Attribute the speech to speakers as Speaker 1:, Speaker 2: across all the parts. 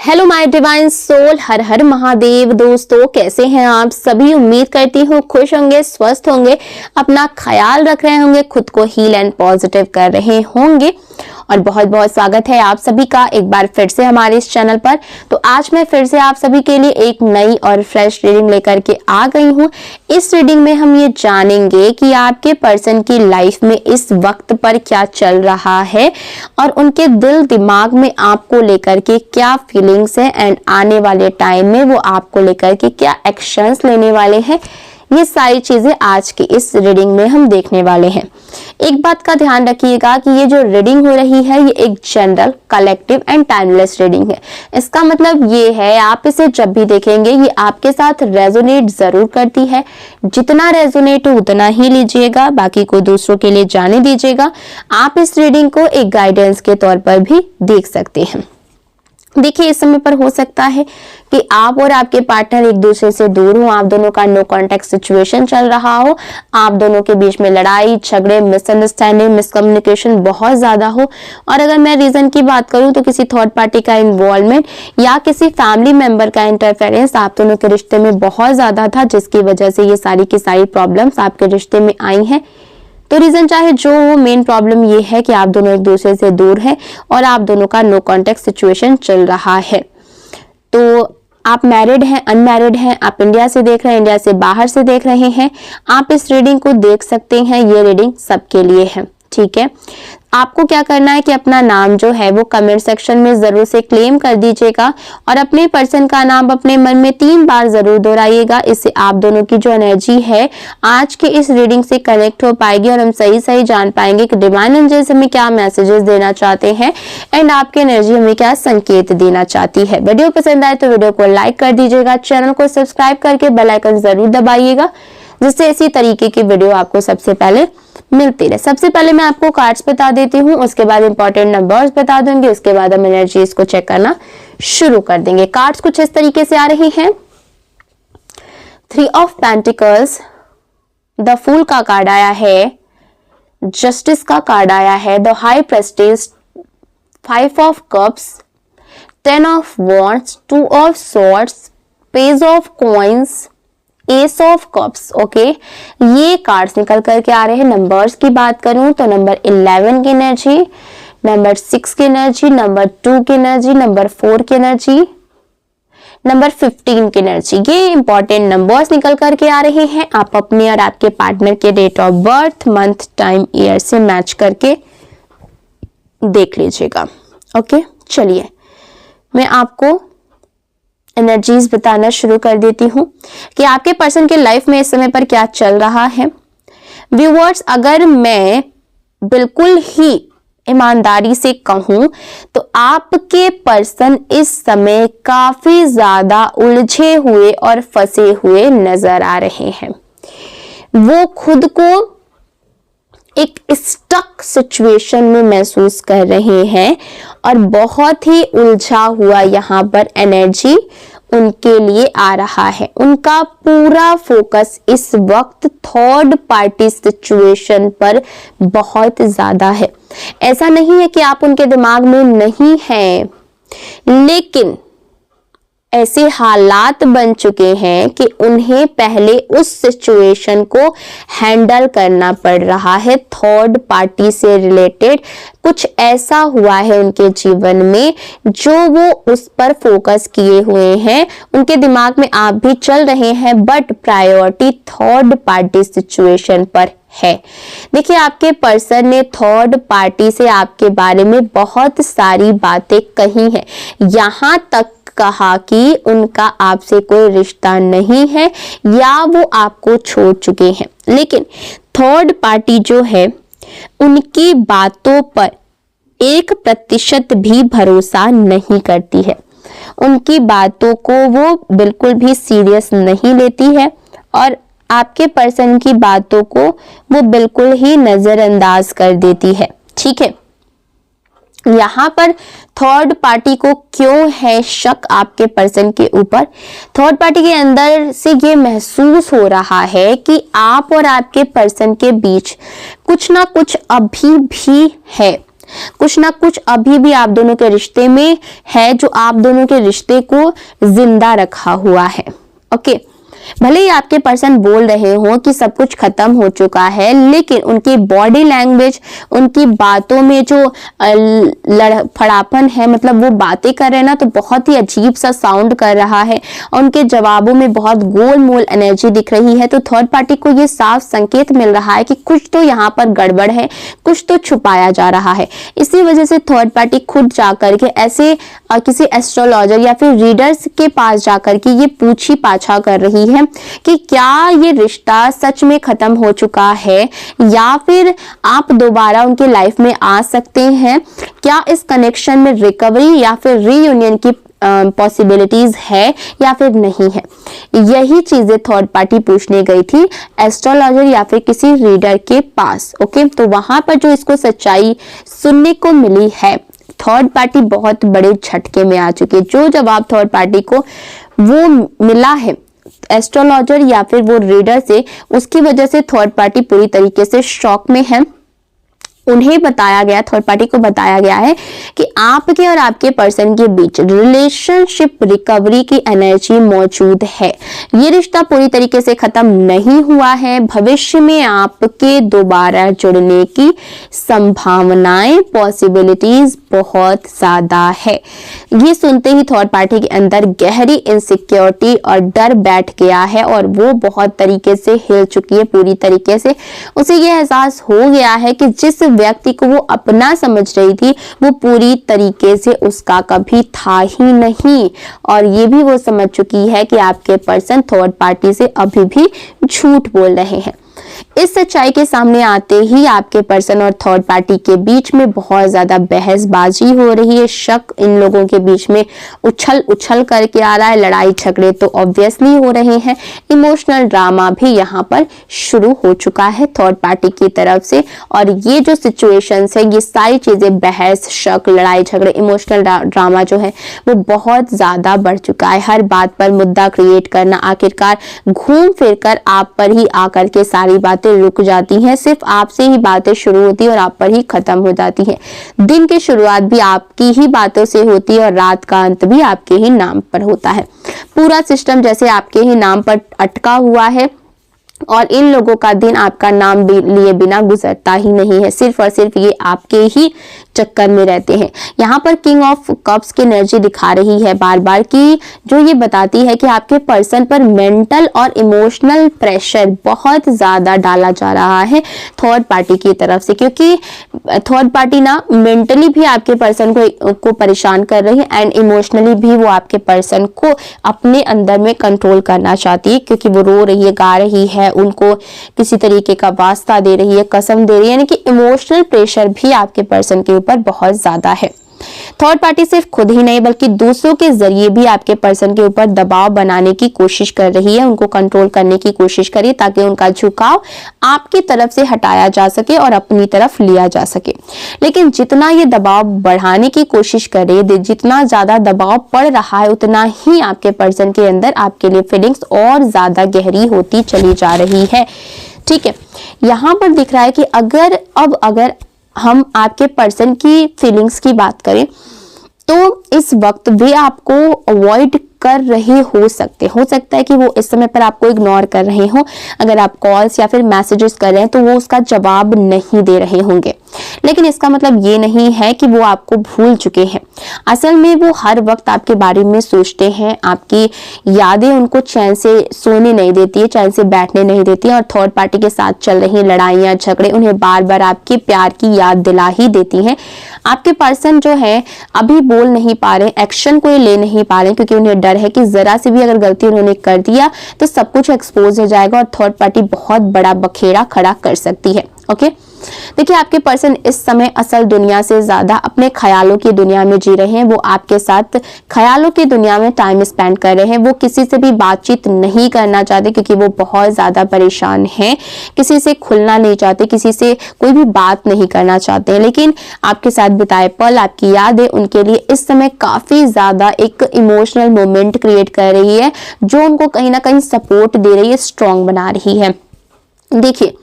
Speaker 1: Hello my divine soul, हर हर महादेव। दोस्तों कैसे हैं आप सभी? उम्मीद करती हूँ खुश होंगे, स्वस्थ होंगे, अपना ख्याल रख रहे होंगे, खुद को हील एंड पॉजिटिव कर रहे होंगे। और बहुत बहुत स्वागत है आप सभी का एक बार फिर से हमारे इस चैनल पर। तो आज मैं फिर से आप सभी के लिए एक नई और फ्रेश रीडिंग लेकर के आ गई हूँ। इस रीडिंग में हम ये जानेंगे कि आपके पर्सन की लाइफ में इस वक्त पर क्या चल रहा है और उनके दिल दिमाग में आपको लेकर के क्या फीलिंग्स है एंड आने वाले टाइम में वो आपको लेकर के क्या एक्शंस लेने वाले हैं। ये सारी चीजें आज की इस रीडिंग में हम देखने वाले हैं। एक बात का ध्यान रखिएगा कि ये जो रीडिंग हो रही है ये एक general, collective and timeless reading है। इसका मतलब ये है आप इसे जब भी देखेंगे ये आपके साथ रेजोनेट जरूर करती है। जितना रेजोनेट हो उतना ही लीजिएगा, बाकी को दूसरों के लिए जाने दीजिएगा। आप इस रीडिंग को एक गाइडेंस के तौर पर भी देख सकते हैं। देखिए, इस समय पर हो सकता है कि आप और आपके पार्टनर एक दूसरे से दूर हो, आप दोनों का नो कांटेक्ट सिचुएशन चल रहा हो, आप दोनों के बीच में लड़ाई झगड़े, मिसअंडरस्टैंडिंग, मिसकम्युनिकेशन बहुत ज्यादा हो। और अगर मैं रीजन की बात करूं तो किसी थर्ड पार्टी का इन्वॉल्वमेंट या किसी फैमिली मेंबर का इंटरफेरेंस आप दोनों के रिश्ते में बहुत ज्यादा था, जिसकी वजह से ये सारी की सारी प्रॉब्लम्स आपके रिश्ते में आई हैं। तो रीजन चाहे जो हो, मेन प्रॉब्लम ये है कि आप दोनों एक दूसरे से दूर हैं और आप दोनों का नो कांटेक्ट सिचुएशन चल रहा है। तो आप मैरिड हैं, अनमैरिड हैं, आप इंडिया से देख रहे हैं, इंडिया से बाहर से देख रहे हैं, आप इस रीडिंग को देख सकते हैं। ये रीडिंग सबके लिए है, ठीक है। आपको क्या करना है कि अपना नाम जो है वो कमेंट सेक्शन में जरूर से क्लेम कर दीजिएगा और अपने पर्सन का नाम अपने मन में 3 बार जरूर दोहराइएगा। इससे आप दोनों की जो एनर्जी है आज के इस रीडिंग से कनेक्ट हो पाएगी और हम सही सही जान पाएंगे कि डिवाइन एंजल्स हमें क्या मैसेजेस देना चाहते हैं एंड आपकी एनर्जी हमें क्या संकेत देना चाहती है। वीडियो पसंद आए तो वीडियो को लाइक कर दीजिएगा, चैनल को सब्सक्राइब करके बेल आइकन जरूर दबाइएगा, जिससे इसी तरीके की वीडियो आपको सबसे पहले मिलती रहे। सबसे पहले मैं आपको कार्ड्स बता देती हूँ, उसके बाद इंपॉर्टेंट नंबर्स बता दूंगी, उसके बाद हम एनर्जीज को चेक करना शुरू कर देंगे। कार्ड्स कुछ इस तरीके से आ रही हैं। 3 ऑफ पेंटिकल्स, द फूल का कार्ड आया है, जस्टिस का कार्ड आया है, the high prestige, 5 of cups, 10 of wands, 2 of swords, page of coins, S of cups. Okay, ये कार्ड्स निकल करके आ रहे हैं। नंबर्स की बात करूं तो नंबर 11 की एनर्जी, नंबर 6 की एनर्जी, नंबर 2 की एनर्जी, नंबर 4 की एनर्जी, नंबर 15 की एनर्जी। ये इंपॉर्टेंट नंबर्स निकल करके आ रहे हैं। आप अपने और आपके पार्टनर के date of birth, month, time, year से मैच करके देख लीजिएगा। ओके, चलिए मैं आपको एनर्जीज बताना शुरू कर देती हूँ कि आपके पर्सन के लाइफ में इस समय पर क्या चल रहा है। व्यूअर्स, अगर मैं बिल्कुल ही ईमानदारी से कहूं तो आपके पर्सन इस समय काफी ज्यादा उलझे हुए और फंसे हुए नजर आ रहे हैं। वो खुद को एक स्टक सिचुएशन में महसूस कर रहे हैं और बहुत ही उलझा हुआ यहाँ पर एनर्जी उनके लिए आ रहा है। उनका पूरा फोकस इस वक्त थर्ड पार्टी सिचुएशन पर बहुत ज्यादा है। ऐसा नहीं है कि आप उनके दिमाग में नहीं हैं, लेकिन ऐसे हालात बन चुके हैं कि उन्हें पहले उस सिचुएशन को हैंडल करना पड़ रहा है। थर्ड पार्टी से रिलेटेड कुछ ऐसा हुआ है उनके जीवन में जो वो उस पर फोकस किए हुए हैं। उनके दिमाग में आप भी चल रहे हैं, but priority third party situation पर है। देखिए, आपके पर्सन ने थर्ड पार्टी से आपके बारे में बहुत सारी बातें कही हैं। यहाँ तक कहा कि उनका आपसे कोई रिश्ता नहीं है या वो आपको छोड़ चुके हैं, लेकिन थर्ड पार्टी जो है उनकी बातों पर 1% भी भरोसा नहीं करती है। उनकी बातों को वो बिल्कुल भी सीरियस नहीं लेती है और आपके पर्सन की बातों को वो बिल्कुल ही नजरअंदाज कर देती है। ठीक है, यहाँ पर थर्ड पार्टी को क्यों है शक आपके पर्सन के ऊपर? थर्ड पार्टी के अंदर से ये महसूस हो रहा है कि आप और आपके पर्सन के बीच कुछ ना कुछ अभी भी है। कुछ ना कुछ अभी भी आप दोनों के रिश्ते में है जो आप दोनों के रिश्ते को जिंदा रखा हुआ है। ओके, भले ही आपके पर्सन बोल रहे हो कि सब कुछ खत्म हो चुका है, लेकिन उनकी बॉडी लैंग्वेज, उनकी बातों में जो लड़फड़ापन है, मतलब वो बातें कर रहे हैं ना तो बहुत ही अजीब सा साउंड कर रहा है और उनके जवाबों में बहुत गोलमोल एनर्जी दिख रही है। तो थर्ड पार्टी को ये साफ संकेत मिल रहा है कि कुछ तो यहाँ पर गड़बड़ है, कुछ तो छुपाया जा रहा है। इसी वजह से थर्ड पार्टी खुद जाकर के ऐसे किसी एस्ट्रोलॉजर या फिर रीडर्स के पास जाकर के ये पूछी पाछा कर रही है कि क्या ये रिश्ता सच में खत्म हो चुका है या फिर आप दोबारा उनके लाइफ में आ सकते हैं, क्या इस कनेक्शन में रिकवरी या फिर रीयूनियन की पॉसिबिलिटीज है या फिर नहीं है। यही चीजें थर्ड पार्टी पूछने गई थी एस्ट्रोलॉजर या फिर किसी रीडर के पास। ओके, तो वहां पर जो इसको सच्चाई सुनने को मिली है, थर्ड पार्टी बहुत बड़े झटके में आ चुकी है। जो जवाब थर्ड पार्टी को वो मिला है एस्ट्रोलॉजर या फिर वो रीडर से, उसकी वजह से थर्ड पार्टी पूरी तरीके से शॉक में है। उन्हें बताया गया, थर्ड पार्टी को बताया गया है कि आपके और आपके पर्सन के बीच रिलेशनशिप रिकवरी की एनर्जी मौजूद है। ये रिश्ता पूरी तरीके से खत्म नहीं हुआ है। भविष्य में आपके दोबारा जुड़ने की संभावनाएं, पॉसिबिलिटीज बहुत ज्यादा है। ये सुनते ही थर्ड पार्टी के अंदर गहरी इनसिक्योरिटी और डर बैठ गया है और वो बहुत तरीके से हिल चुकी है। पूरी तरीके से उसे ये एहसास हो गया है कि जिस व्यक्ति को वो अपना समझ रही थी वो पूरी तरीके से उसका कभी था ही नहीं। और ये भी वो समझ चुकी है कि आपके पर्सन थर्ड पार्टी से अभी भी झूठ बोल रहे हैं। इस सच्चाई के सामने आते ही आपके पर्सन और थर्ड पार्टी के बीच में बहुत ज्यादा बहसबाजी हो रही है। शक इन लोगों के बीच में उछल उछल करके आ रहा है। लड़ाई झगड़े तो ऑब्वियसली हो रहे हैं। इमोशनल ड्रामा भी यहाँ पर शुरू हो चुका है थर्ड पार्टी की तरफ से। और ये जो सिचुएशंस है, ये सारी चीजें, बहस, शक, लड़ाई झगड़े, इमोशनल ड्रामा जो है वो बहुत ज्यादा बढ़ चुका है। हर बात पर मुद्दा क्रिएट करना, आखिरकार घूम फिर कर आप पर ही आकर के सारी बातें रुक जाती हैं। सिर्फ आपसे ही बातें शुरू होती है और आप पर ही खत्म हो जाती है। दिन की शुरुआत भी आपकी ही बातों से होती है और रात का अंत भी आपके ही नाम पर होता है। पूरा सिस्टम जैसे आपके ही नाम पर अटका हुआ है और इन लोगों का दिन आपका नाम लिए बिना गुजरता ही नहीं है। सिर्फ और सिर्फ ये आपके ही चक्कर में रहते हैं। यहाँ पर किंग ऑफ कप्स की एनर्जी दिखा रही है बार बार की, जो ये बताती है कि आपके पर्सन पर मेंटल और इमोशनल प्रेशर बहुत ज्यादा डाला जा रहा है थर्ड पार्टी की तरफ से। क्योंकि थर्ड पार्टी ना मेंटली भी आपके पर्सन को परेशान कर रही है एंड इमोशनली भी वो आपके पर्सन को अपने अंदर में कंट्रोल करना चाहती है। क्योंकि वो रो रही है, गा रही है, उनको किसी तरीके का वास्ता दे रही है, कसम दे रही है। यानी कि इमोशनल प्रेशर भी आपके पर्सन के ऊपर बहुत ज्यादा है। थर्ड पार्टी सिर्फ खुद ही नहीं बल्कि दूसरों के जरिए भी आपके पर्सन के ऊपर दबाव बनाने की कोशिश कर रही है, उनको कंट्रोल करने की कोशिश करिए ताकि उनका झुकाव आपकी तरफ से हटाया जा सके और अपनी तरफ लिया जा सके। लेकिन जितना ये दबाव बढ़ाने की कोशिश करे, जितना ज्यादा दबाव पड़ रहा है, उतना ही आपके पर्सन के अंदर आपके लिए फीलिंग्स और ज्यादा गहरी होती चली जा रही है। ठीक है, यहाँ पर दिख रहा है कि अगर हम आपके पर्सन की फीलिंग्स की बात करें तो इस वक्त वे आपको अवॉइड कर रहे हो सकता है कि वो इस समय पर आपको इग्नोर कर रहे हो। अगर आप कॉल्स या फिर मैसेजेस कर रहे हैं तो वो उसका जवाब नहीं दे रहे होंगे। लेकिन इसका मतलब ये नहीं है कि वो आपको भूल चुके हैं। असल में वो हर वक्त आपके बारे में सोचते हैं। आपकी यादें उनको चैन से सोने नहीं देती है, चैन से बैठने नहीं देती है। और थर्ड पार्टी के साथ चल रही लड़ाइयाँ झगड़े उन्हें बार बार आपके प्यार की याद दिला ही देती हैं। आपके पर्सन जो है अभी बोल नहीं पा रहे, एक्शन कोई ले नहीं पा रहे, क्योंकि उन्हें डर है कि जरा सी भी अगर गलती उन्होंने कर दिया तो सब कुछ एक्सपोज हो जाएगा और थर्ड पार्टी बहुत बड़ा बखेड़ा खड़ा कर सकती है। ओके, देखिए आपके पर्सन इस समय असल दुनिया से ज्यादा अपने ख्यालों की दुनिया में जी रहे हैं। वो आपके साथ ख्यालों की दुनिया में टाइम स्पेंड कर रहे हैं। वो किसी से भी बातचीत नहीं करना चाहते क्योंकि वो बहुत ज्यादा परेशान हैं। किसी से खुलना नहीं चाहते, किसी से कोई भी बात नहीं करना चाहते हैं। लेकिन आपके साथ बिताए पल, आपकी यादें उनके लिए इस समय काफी ज्यादा एक इमोशनल मोमेंट क्रिएट कर रही है, जो उनको कहीं ना कहीं सपोर्ट दे रही है, स्ट्रॉन्ग बना रही है। देखिए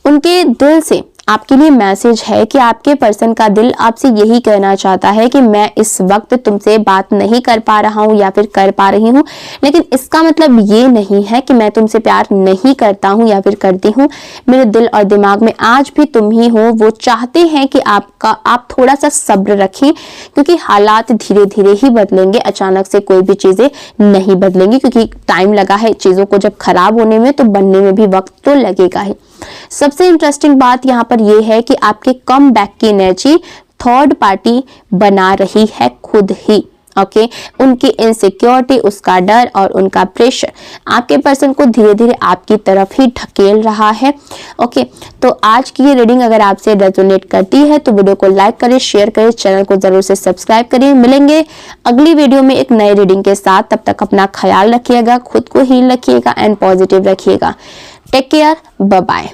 Speaker 1: उनके दिल से आपके लिए मैसेज है कि आपके पर्सन का दिल आपसे यही कहना चाहता है कि मैं इस वक्त तुमसे बात नहीं कर पा रहा हूं या फिर कर पा रही हूं, लेकिन इसका मतलब ये नहीं है कि मैं तुमसे प्यार नहीं करता हूं या फिर करती हूं। मेरे दिल और दिमाग में आज भी तुम ही हो। वो चाहते हैं कि आप थोड़ा सा सब्र रखें, क्योंकि हालात धीरे धीरे ही बदलेंगे, अचानक से कोई भी चीजें नहीं बदलेंगी, क्योंकि टाइम लगा है चीजों को जब खराब होने में, तो बनने में भी वक्त तो लगेगा ही। सबसे इंटरेस्टिंग बात यहाँ पर यह है कि आपके कम बैक की एनर्जी थर्ड पार्टी बना रही है खुद ही। ओके, उनकी इनसिक्योरिटी, उसका डर और उनका प्रेशर आपके पर्सन को धीरे धीरे आपकी तरफ ही ढकेल रहा है। ओके, तो आज की ये रीडिंग अगर आपसे रेजोनेट करती है तो वीडियो को लाइक करें, शेयर करें, चैनल को जरूर से सब्सक्राइब करें। मिलेंगे अगली वीडियो में एक नई रीडिंग के साथ। तब तक अपना ख्याल रखिएगा, खुद को हील रखिएगा एंड पॉजिटिव रखिएगा। Take care, bye bye.